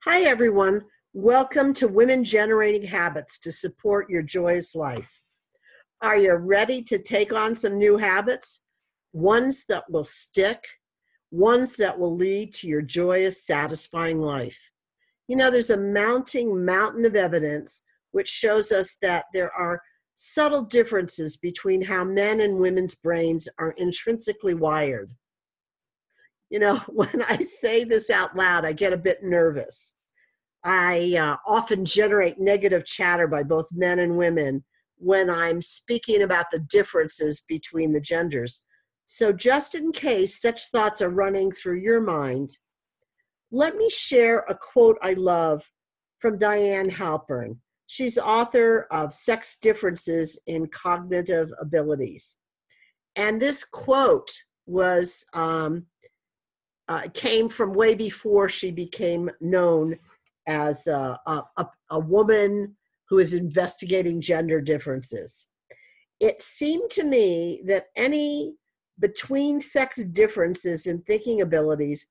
Hi, everyone. Welcome to Women Generating Habits to Support Your Joyous Life. Are you ready to take on some new habits? Ones that will stick, ones that will lead to your joyous, satisfying life. You know, there's a mounting mountain of evidence which shows us that there are subtle differences between how men and women's brains are intrinsically wired. You know, when I say this out loud, I get a bit nervous. I often generate negative chatter by both men and women when I'm speaking about the differences between the genders. So just in case such thoughts are running through your mind, let me share a quote I love from Diane Halpern. She's author of Sex Differences in Cognitive Abilities. And this quote was came from way before she became known as a woman who is investigating gender differences. It seemed to me that any between sex differences in thinking abilities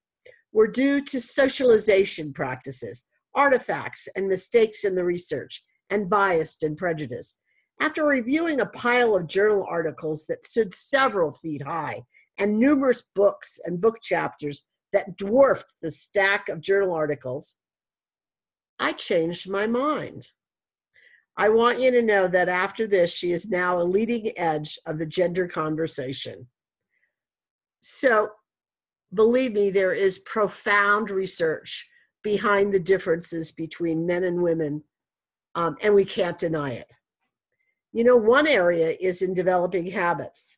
were due to socialization practices, artifacts, and mistakes in the research, and biased and prejudiced. After reviewing a pile of journal articles that stood several feet high and numerous books and book chapters that dwarfed the stack of journal articles, I changed my mind. I want you to know that after this, she is now a leading edge of the gender conversation. So, believe me, there is profound research behind the differences between men and women, and we can't deny it. You know, one area is in developing habits.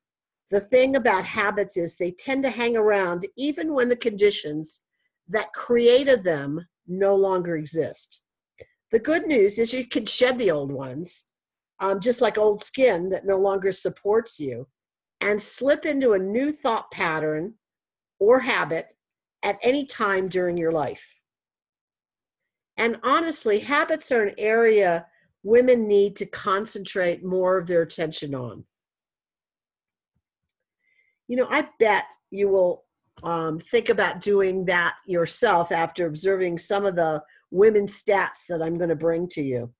The thing about habits is they tend to hang around even when the conditions that created them no longer exist. The good news is you can shed the old ones, just like old skin that no longer supports you, and slip into a new thought pattern or habit at any time during your life. And honestly, habits are an area women need to concentrate more of their attention on. You know, I bet you will think about doing that yourself after observing some of the women's stats that I'm going to bring to you.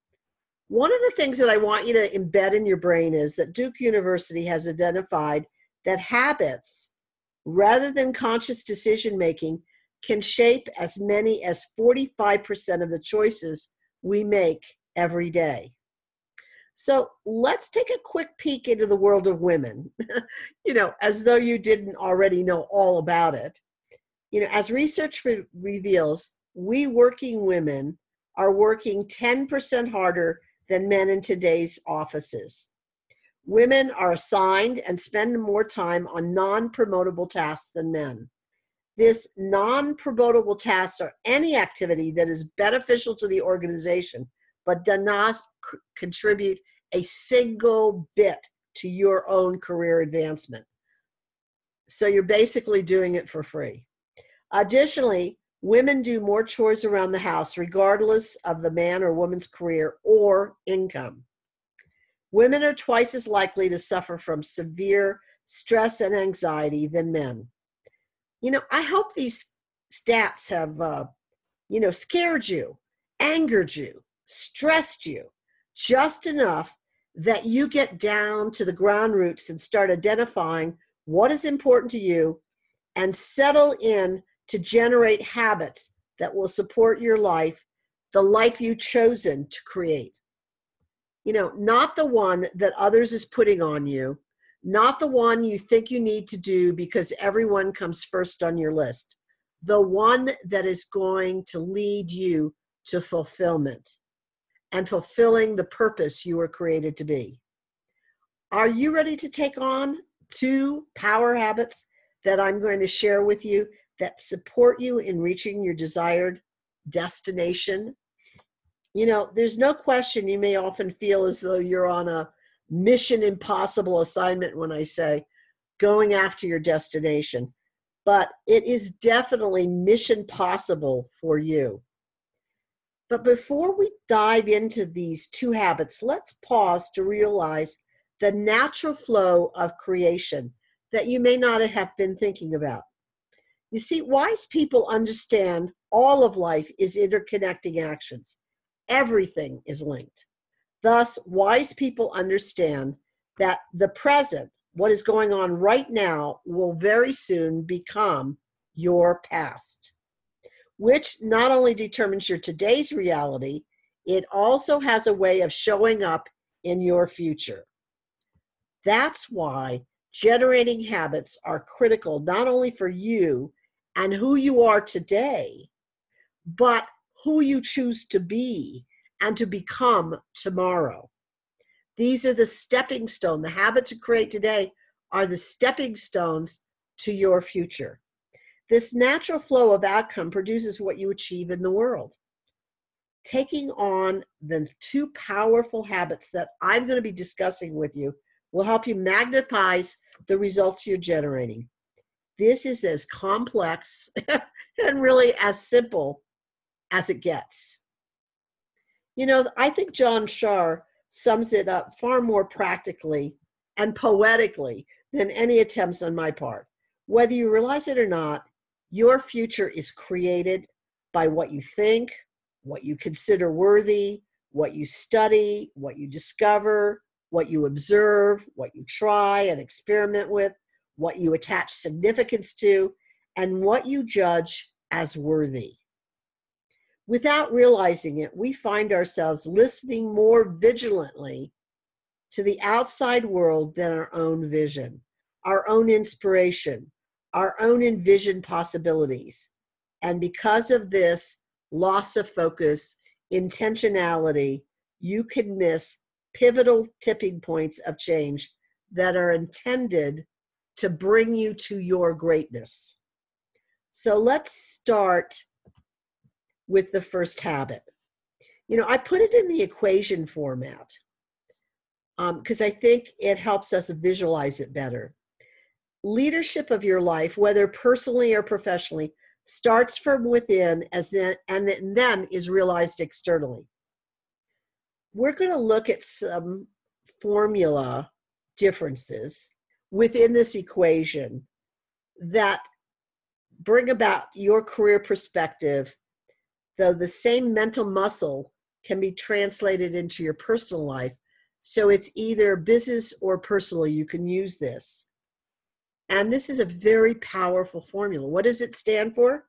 One of the things that I want you to embed in your brain is that Duke University has identified that habits, rather than conscious decision making, can shape as many as 45% of the choices we make every day. So let's take a quick peek into the world of women, you know, as though you didn't already know all about it. You know, as research reveals, we working women are working 10% harder than men in today's offices. Women are assigned and spend more time on non-promotable tasks than men. This non-promotable tasks are any activity that is beneficial to the organization, but does not contribute a single bit to your own career advancement. So you're basically doing it for free. Additionally, women do more chores around the house regardless of the man or woman's career or income. Women are twice as likely to suffer from severe stress and anxiety than men. You know, I hope these stats have, scared you, angered you, stressed you just enough that you get down to the ground roots and start identifying what is important to you and settle in to generate habits that will support your life, the life you've chosen to create. You know, not the one that others is putting on you, not the one you think you need to do because everyone comes first on your list, the one that is going to lead you to fulfillment and fulfilling the purpose you were created to be. Are you ready to take on 2 power habits that I'm going to share with you that support you in reaching your desired destination? You know, there's no question you may often feel as though you're on a mission impossible assignment when I say going after your destination, but it is definitely mission possible for you. But before we dive into these 2 habits, let's pause to realize the natural flow of creation that you may not have been thinking about. You see, wise people understand all of life is interconnecting actions. Everything is linked. Thus, wise people understand that the present, what is going on right now, will very soon become your past, which not only determines your today's reality, it also has a way of showing up in your future. That's why generating habits are critical, not only for you and who you are today, but who you choose to be and to become tomorrow. These are the stepping stones. The habits you create today are the stepping stones to your future. This natural flow of outcome produces what you achieve in the world. Taking on the two powerful habits that I'm going to be discussing with you will help you magnify the results you're generating. This is as complex and really as simple as it gets. You know, I think John Shar sums it up far more practically and poetically than any attempts on my part. Whether you realize it or not, your future is created by what you think, what you consider worthy, what you study, what you discover, what you observe, what you try and experiment with, what you attach significance to, and what you judge as worthy. Without realizing it, we find ourselves listening more vigilantly to the outside world than our own vision, our own inspiration, our own envisioned possibilities. And because of this loss of focus, intentionality, you can miss pivotal tipping points of change that are intended to bring you to your greatness. So let's start with the first habit. You know, I put it in the equation format because I think it helps us visualize it better. Leadership of your life, whether personally or professionally, starts from within and then is realized externally. We're going to look at some formula differences within this equation that bring about your career perspective, though the same mental muscle can be translated into your personal life. So it's either business or personal, you can use this. And this is a very powerful formula. What does it stand for?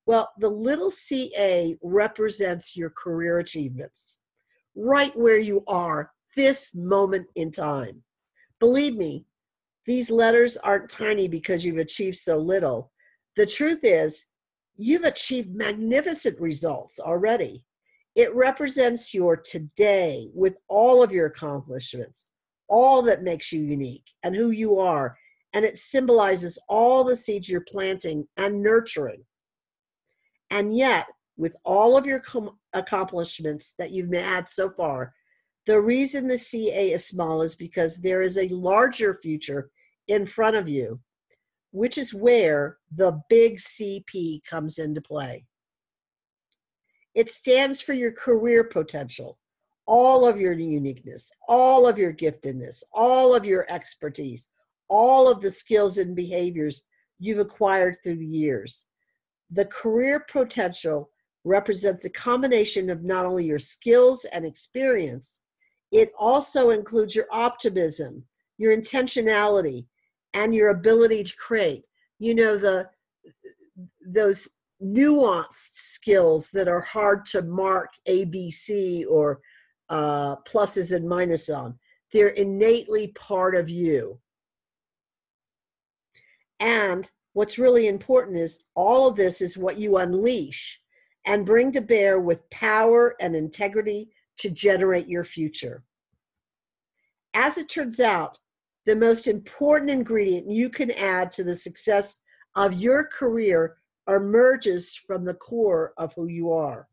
Well, the little CA represents your career achievements, right where you are this moment in time. Believe me, these letters aren't tiny because you've achieved so little. The truth is, you've achieved magnificent results already. It represents your today with all of your accomplishments, all that makes you unique and who you are. And it symbolizes all the seeds you're planting and nurturing. And yet, with all of your accomplishments that you've had so far, the reason the CA is small is because there is a larger future in front of you, which is where the big CP comes into play. It stands for your career potential, all of your uniqueness, all of your giftedness, all of your expertise, all of the skills and behaviors you've acquired through the years. The career potential represents a combination of not only your skills and experience, it also includes your optimism, your intentionality, and your ability to create. You know, those nuanced skills that are hard to mark ABC or pluses and minuses on. They're innately part of you. And what's really important is all of this is what you unleash and bring to bear with power and integrity to generate your future. As it turns out, the most important ingredient you can add to the success of your career emerges from the core of who you are.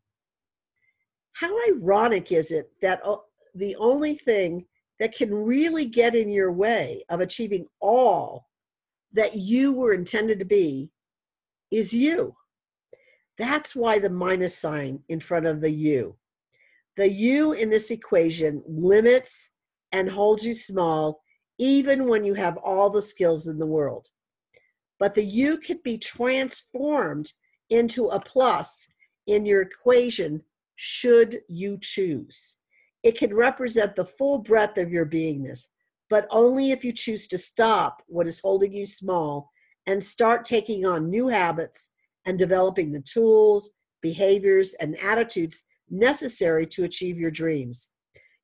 How ironic is it that the only thing that can really get in your way of achieving all that you were intended to be is you? That's why the minus sign in front of the you. The you in this equation limits and holds you small even when you have all the skills in the world. but the you can be transformed into a plus in your equation should you choose. It can represent the full breadth of your beingness, but only if you choose to stop what is holding you small and start taking on new habits and developing the tools, behaviors, and attitudes necessary to achieve your dreams.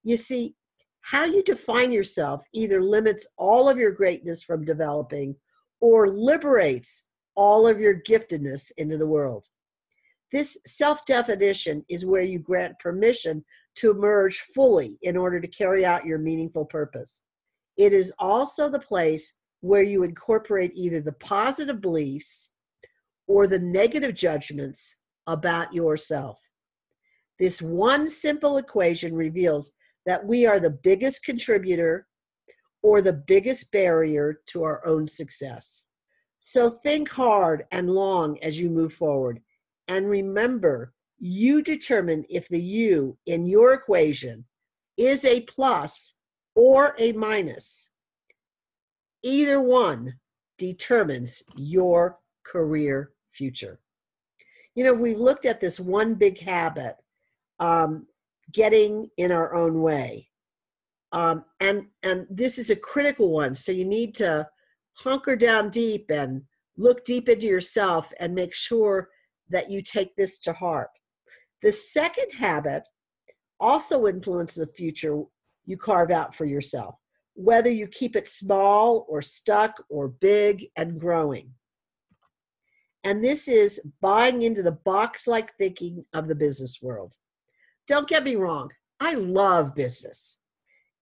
You see, how you define yourself either limits all of your greatness from developing or liberates all of your giftedness into the world. This self-definition is where you grant permission to emerge fully in order to carry out your meaningful purpose. It is also the place where you incorporate either the positive beliefs or the negative judgments about yourself. This one simple equation reveals that we are the biggest contributor or the biggest barrier to our own success. So think hard and long as you move forward. And remember, you determine if the you in your equation is a plus or a minus. Either one determines your career future. You know, we've looked at this one big habit, getting in our own way. And this is a critical one. So you need to hunker down deep and look deep into yourself and make sure that you take this to heart. The second habit also influences the future you carve out for yourself, whether you keep it small or stuck or big and growing. And this is buying into the box-like thinking of the business world. Don't get me wrong, I love business.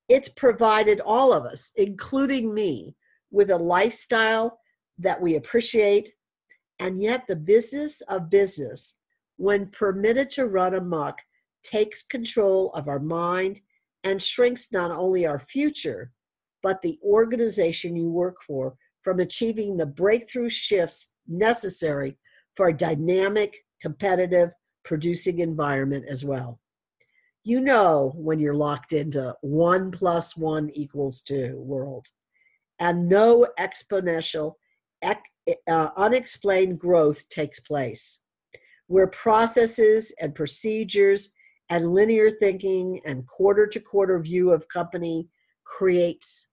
It's provided all of us, including me, with a lifestyle that we appreciate, and yet the business of business, when permitted to run amok, takes control of our mind and shrinks not only our future, but the organization you work for from achieving the breakthrough shifts necessary for a dynamic, competitive, producing environment as well. You know when you're locked into 1 + 1 = 2 world, and no exponential, unexplained growth takes place, where processes and procedures and linear thinking and quarter-to-quarter view of company creates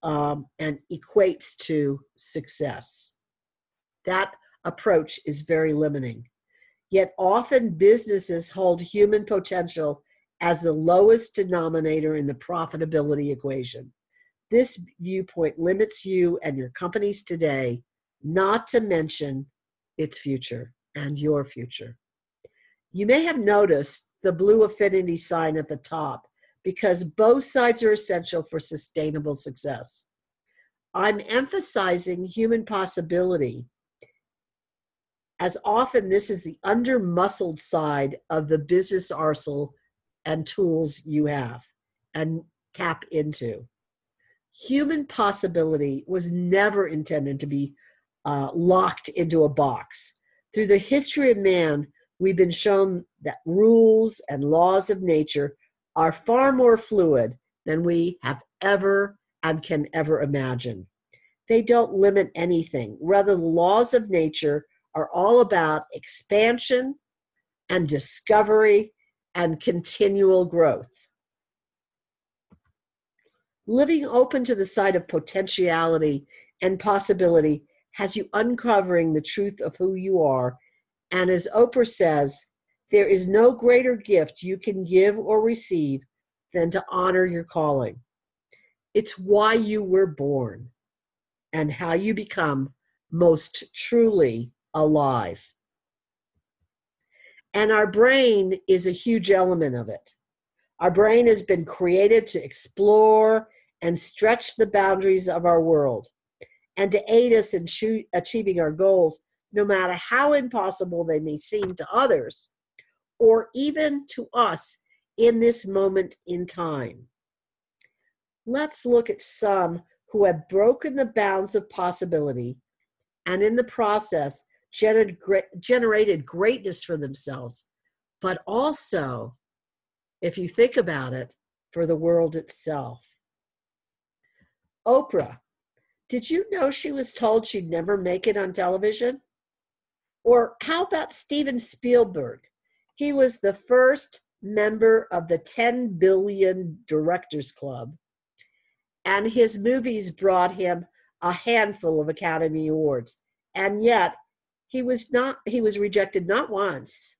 and equates to success. That approach is very limiting. Yet often businesses hold human potential as the lowest denominator in the profitability equation. This viewpoint limits you and your companies today, not to mention its future and your future. You may have noticed the blue affinity sign at the top because both sides are essential for sustainable success. I'm emphasizing human possibility, as often this is the under-muscled side of the business arsenal and tools you have and tap into. Human possibility was never intended to be locked into a box. Through the history of man, we've been shown that rules and laws of nature are far more fluid than we have ever and can ever imagine. They don't limit anything. Rather, the laws of nature are all about expansion and discovery and continual growth. Living open to the side of potentiality and possibility has you uncovering the truth of who you are. And as Oprah says, there is no greater gift you can give or receive than to honor your calling. It's why you were born and how you become most truly alive. And our brain is a huge element of it. Our brain has been created to explore and stretch the boundaries of our world and to aid us in achieving our goals, no matter how impossible they may seem to others or even to us in this moment in time. Let's look at some who have broken the bounds of possibility and in the process generated greatness for themselves, but also, if you think about it, for the world itself. Oprah Did you know she was told she'd never make it on television? Or how about Steven Spielberg? He was the first member of the 10 billion Directors Club, and his movies brought him a handful of Academy Awards. And yet, he was rejected not once,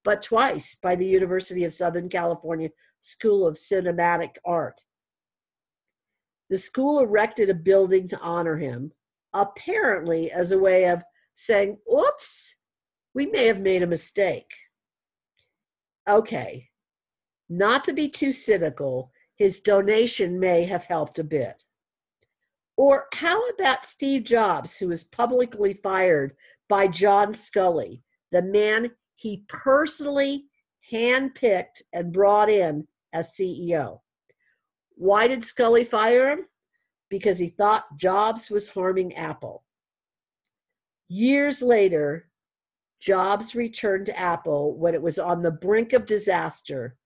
but twice by the University of Southern California School of Cinematic Art. The school erected a building to honor him, apparently as a way of saying, oops, we may have made a mistake. Okay, not to be too cynical, his donation may have helped a bit. Or how about Steve Jobs, who was publicly fired by John Sculley, the man he personally handpicked and brought in as CEO? Why did Sculley fire him? Because he thought Jobs was harming Apple. Years later, Jobs returned to Apple when it was on the brink of disaster,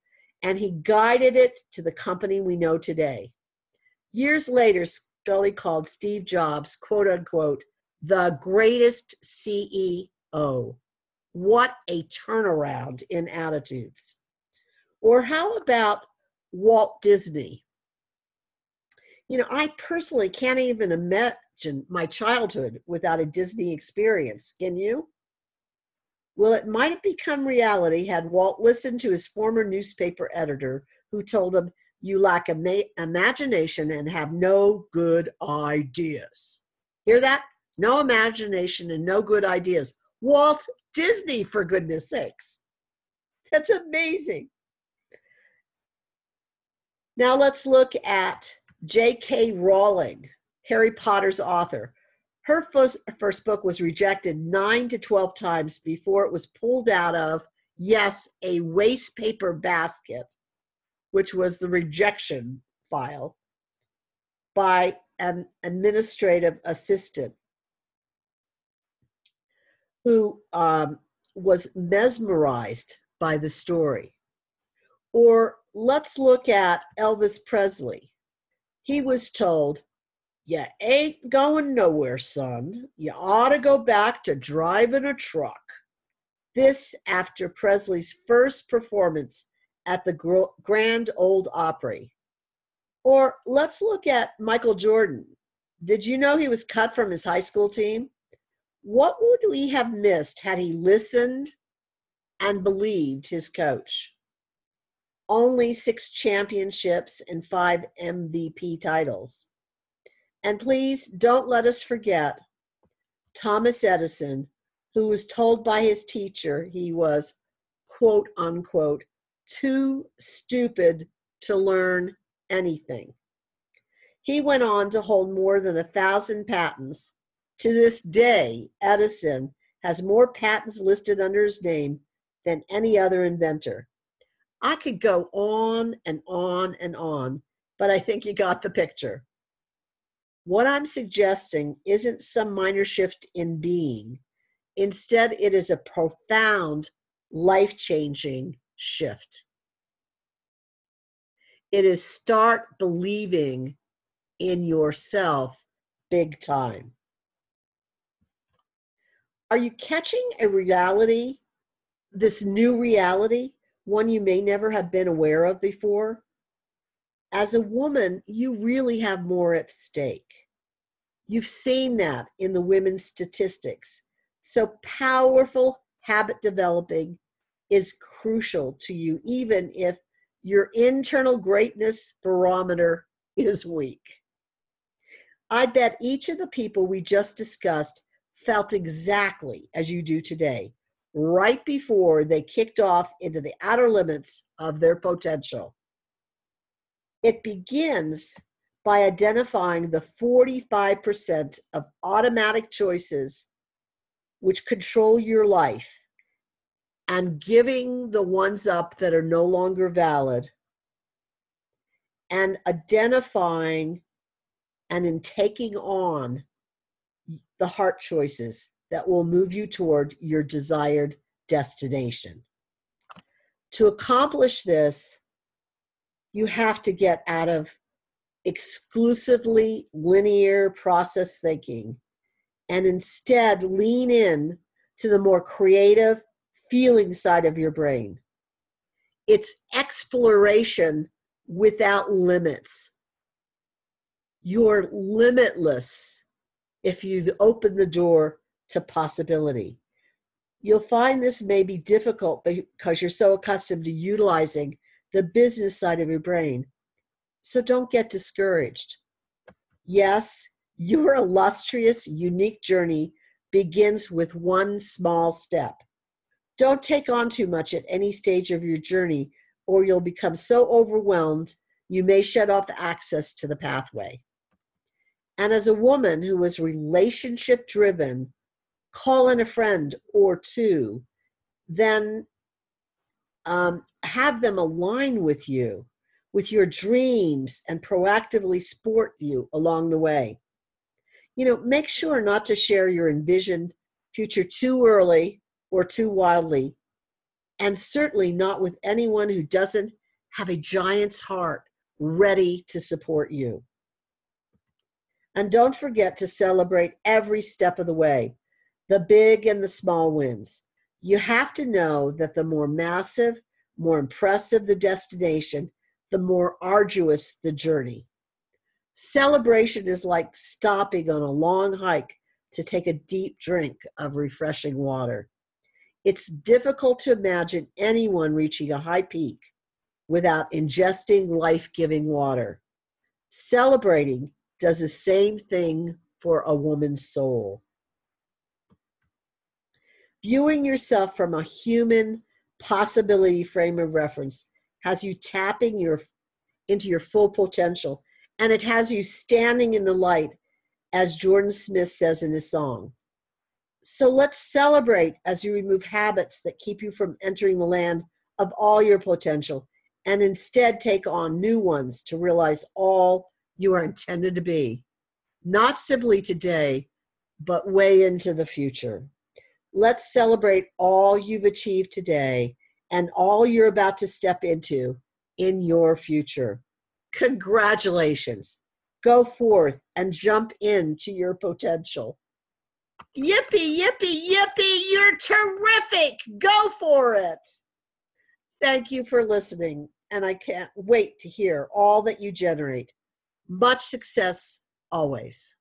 and he guided it to the company we know today. Years later, Sculley called Steve Jobs, quote unquote, the greatest CEO. What a turnaround in attitudes. Or how about Walt Disney? You know, I personally can't even imagine my childhood without a Disney experience. Can you? Well, it might have become reality had Walt listened to his former newspaper editor who told him, you lack imagination and have no good ideas. Hear that? No imagination and no good ideas. Walt Disney, for goodness sakes. That's amazing. Now let's look at J.K. Rowling, Harry Potter's author. Her first book was rejected 9 to 12 times before it was pulled out of, yes, a waste paper basket, which was the rejection file, by an administrative assistant who was mesmerized by the story. Or let's look at Elvis Presley. He was told, you ain't going nowhere, son. You ought to go back to driving a truck. This after Presley's first performance at the Grand Ole Opry. Or let's look at Michael Jordan. Did you know he was cut from his high school team? What would we have missed had he listened and believed his coach? Only 6 championships and 5 MVP titles. And please don't let us forget Thomas Edison, who was told by his teacher he was, quote unquote, too stupid to learn anything. He went on to hold more than 1,000 patents. To this day, Edison has more patents listed under his name than any other inventor. I could go on and on and on, but I think you got the picture. What I'm suggesting isn't some minor shift in being. Instead, it is a profound, life-changing shift. It is start believing in yourself big time. Are you catching a reality, this new reality, one you may never have been aware of before? As a woman, you really have more at stake. You've seen that in the women's statistics. So powerful habit developing is crucial to you, even if your internal greatness barometer is weak. I bet each of the people we just discussed felt exactly as you do today, right before they kicked off into the outer limits of their potential. It begins by identifying the 45% of automatic choices which control your life and giving the ones up that are no longer valid, and identifying and in taking on the heart choices that will move you toward your desired destination. To accomplish this, you have to get out of exclusively linear process thinking and instead lean in to the more creative feeling side of your brain. It's exploration without limits. You're limitless if you open the door to possibility. You'll find this may be difficult because you're so accustomed to utilizing the business side of your brain. So don't get discouraged. Yes, your illustrious, unique journey begins with one small step. Don't take on too much at any stage of your journey, or you'll become so overwhelmed you may shut off access to the pathway. And as a woman who is relationship driven, call in a friend or two, then have them align with you, with your dreams, and proactively support you along the way. Make sure not to share your envisioned future too early or too wildly, and certainly not with anyone who doesn't have a giant's heart ready to support you. And don't forget to celebrate every step of the way, the big and the small wins. You have to know that the more massive, more impressive the destination, the more arduous the journey. Celebration is like stopping on a long hike to take a deep drink of refreshing water. It's difficult to imagine anyone reaching a high peak without ingesting life-giving water. Celebrating does the same thing for a woman's soul. Viewing yourself from a human possibility frame of reference has you tapping into your full potential, and it has you standing in the light, as Jordan Smith says in his song. So let's celebrate as you remove habits that keep you from entering the land of all your potential, and instead take on new ones to realize all you are intended to be, not simply today, but way into the future. Let's celebrate all you've achieved today and all you're about to step into in your future. Congratulations. Go forth and jump into your potential. Yippee, yippee, yippee, you're terrific. Go for it. Thank you for listening, and I can't wait to hear all that you generate. Much success always.